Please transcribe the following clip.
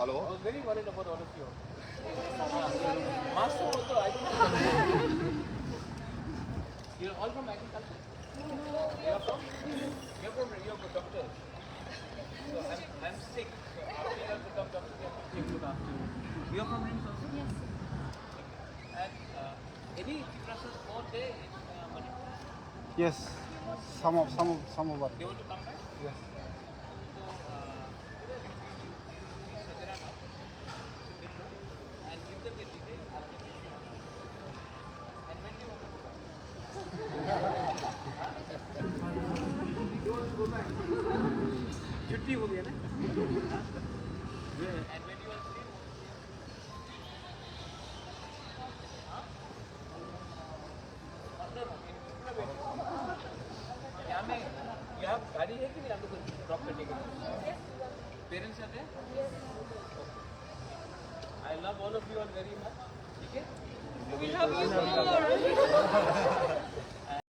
Hello. I was very worried about all of you. Master also, I don't know. You're all from agriculture? You're from? You're doctor. So I'm sick. So after you have become doctor, you have to look after you. You're from Rims also? Yes. And any process more there in Manipur? Yes. Some of They want to come back? Yes. So, please set it up and give them the details. And when do you want to go back? छुट्टी हो गया ना? And when you are free? यहाँ में यहाँ गाड़ी है कि नहीं आपको ड्रॉप करने के लिए? पेरेंट्स आते हैं? I love all of you all very much. ठीक है? We love you more.